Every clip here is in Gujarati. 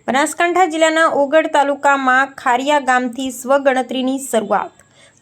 બનાસકાંઠા જિલ્લાના ઓગળ તાલુકામાં ખારિયા ગામથી સ્વગણતરીની શરૂઆત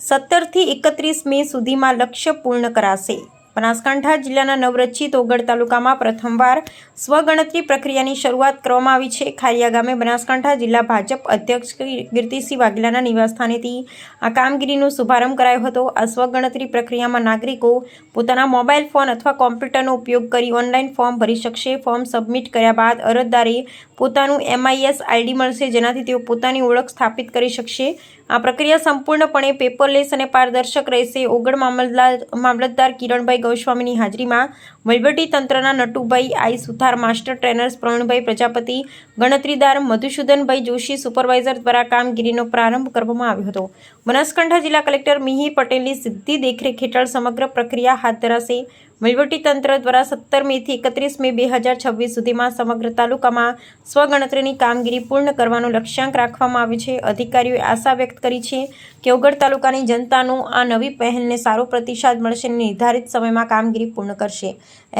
17 થી 31 મે સુધીમાં લક્ષ્ય પૂર્ણ કરાશે। બનાસકાંઠા જિલ્લાના નવરચિત ઓગળ તાલુકામાં પ્રથમવાર સ્વગણતરી પ્રક્રિયાની શરૂઆત કરવામાં આવી છે। ખારિયા ગામે બનાસકાંઠા જિલ્લા ભાજપ અધ્યક્ષ કીર્તિસિંહ વાઘેલાના નિવાસસ્થાનેથી આ કામગીરીનો શુભારંભ કરાયો હતો। આ સ્વગણતરી પ્રક્રિયામાં નાગરિકો પોતાના મોબાઈલ ફોન અથવા કોમ્પ્યુટરનો ઉપયોગ કરી ઓનલાઈન ફોર્મ ભરી શકશે। ફોર્મ સબમિટ કર્યા બાદ અરજદારે પોતાનું MIS આઈડી મળશે, જેનાથી તેઓ પોતાની ઓળખ સ્થાપિત કરી શકશે। આ પ્રક્રિયા સંપૂર્ણપણે પેપરલેસ અને પારદર્શક રહેશે। ઓગળ મામલતદાર કિરણભાઈ ગોસ્વામીની હાજરીમાં વહીવટી તંત્રના Natubhai I Suthar, master trainers Pravinbhai Prajapati, ગણતરીદાર મધુસૂદનભાઈ જોશી, સુપરવાઇઝર દ્વારા કામગીરીનો પ્રારંભ કરવામાં આવ્યો હતો। બનાસકાંઠા જિલ્લા કલેક્ટર મિહિર પટેલની સીધી દેખરેખ હેઠળ સમગ્ર પ્રક્રિયા હાથ ધરાશે। વહીવટી તંત્ર દ્વારા 17 મે થી 31 મે 2026 સુધીમાં સમગ્ર તાલુકામાં સ્વગણતરીની કામગીરી પૂર્ણ કરવાનો લક્ષ્યાંક રાખવામાં આવ્યો છે। અધિકારીઓએ આશા વ્યક્ત કરી છે કે ઓગળ તાલુકાની જનતાનો આ નવી પહેલને સારો પ્રતિસાદ મળશે અને નિર્ધારિત સમયમાં કામગીરી પૂર્ણ કરશે।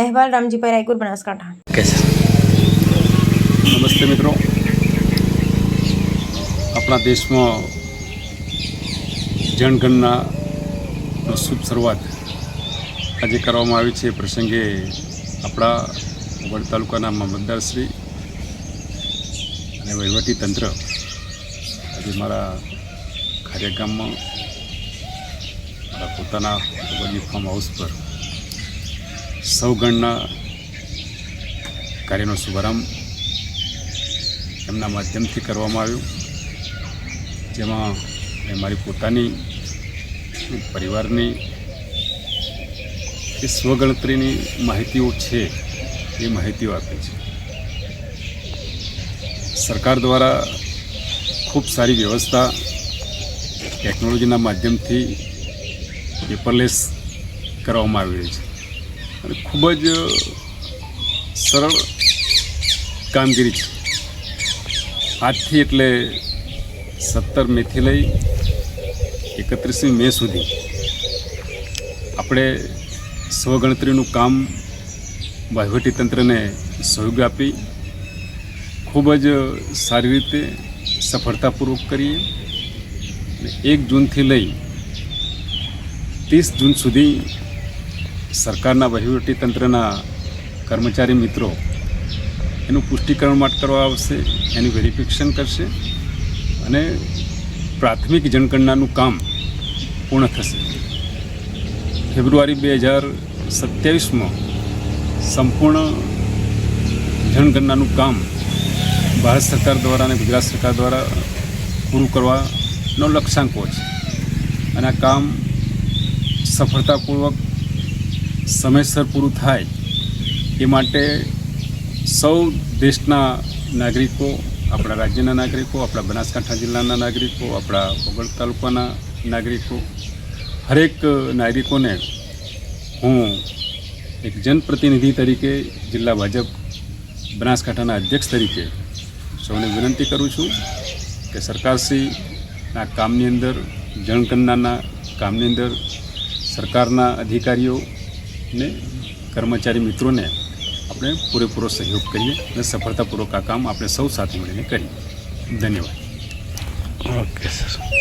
અહેવાલ રામજીભાઈ રાયગુર, બનાસકાંઠા। નમસ્તે મિત્રો, આપણા દેશમાં જનગણના શુભ શરૂઆત આજે કરવામાં આવી છે। પ્રસંગે આપણા ઓગળ તાલુકાના મામલતદારશ્રી અને વહીવટી તંત્ર આજે મારા ખારિયા ગામમાં મારા પોતાના ઓગળજી ફાર્મ હાઉસ પર સૌગણના કાર્યનો શુભારંભ એમના માધ્યમથી કરવામાં આવ્યો, જેમાં મેં મારી પોતાની પરિવારની જે સ્વગણતરીની માહિતીઓ છે એ માહિતીઓ આપી છે। સરકાર દ્વારા ખૂબ સારી વ્યવસ્થા ટેકનોલોજીના માધ્યમથી પેપરલેસ કરવામાં આવી રહી છે અને ખૂબ જ સરળ કામગીરી છે। આજથી એટલે 17 મેથી લઈ 31 મે સુધી આપણે સ્વગણતરીનું કામ વહીવટીતંત્રને સહયોગ આપી ખૂબ જ સારી રીતે સફળતાપૂર્વક કરીએ। 1 જૂનથી લઈ 30 જૂન સુધી સરકારના વહીવટીતંત્રના કર્મચારી મિત્રો એનું પુષ્ટિકરણ માટે કરવા આવશે, એનું વેરિફિકેશન કરશે અને પ્રાથમિક જનગણનાનું કામ પૂર્ણ થશે। ફેબ્રુઆરી 2027માં સંપૂર્ણ જનગણનાનું કામ ભારત સરકાર દ્વારા અને ગુજરાત સરકાર દ્વારા પૂરું કરવાનો લક્ષ્યાંકો છે અને આ કામ સફળતાપૂર્વક સમયસર પૂરું થાય એ માટે સૌ દેશના નાગરિકો, આપણા રાજ્યના નાગરિકો, આપણા બનાસકાંઠા જિલ્લાના નાગરિકો, આપણા ઓગળ તાલુકાના નાગરિકો, હરેક નાગરિકોને હું એક જનપ્રતિનિધિ તરીકે, જિલ્લા ભાજપ બનાસકાંઠાના અધ્યક્ષ તરીકે સૌને વિનંતી કરું છું કે સરકારશ્રીના કામની અંદર, જનગણનાના કામની અંદર સરકારના અધિકારીઓને, કર્મચારી મિત્રોને આપણે પૂરેપૂરો સહયોગ કરીએ અને સફળતાપૂર્વક આ કામ આપણે સૌ સાથે મળીને કરીએ। ધન્યવાદ। Okay sir.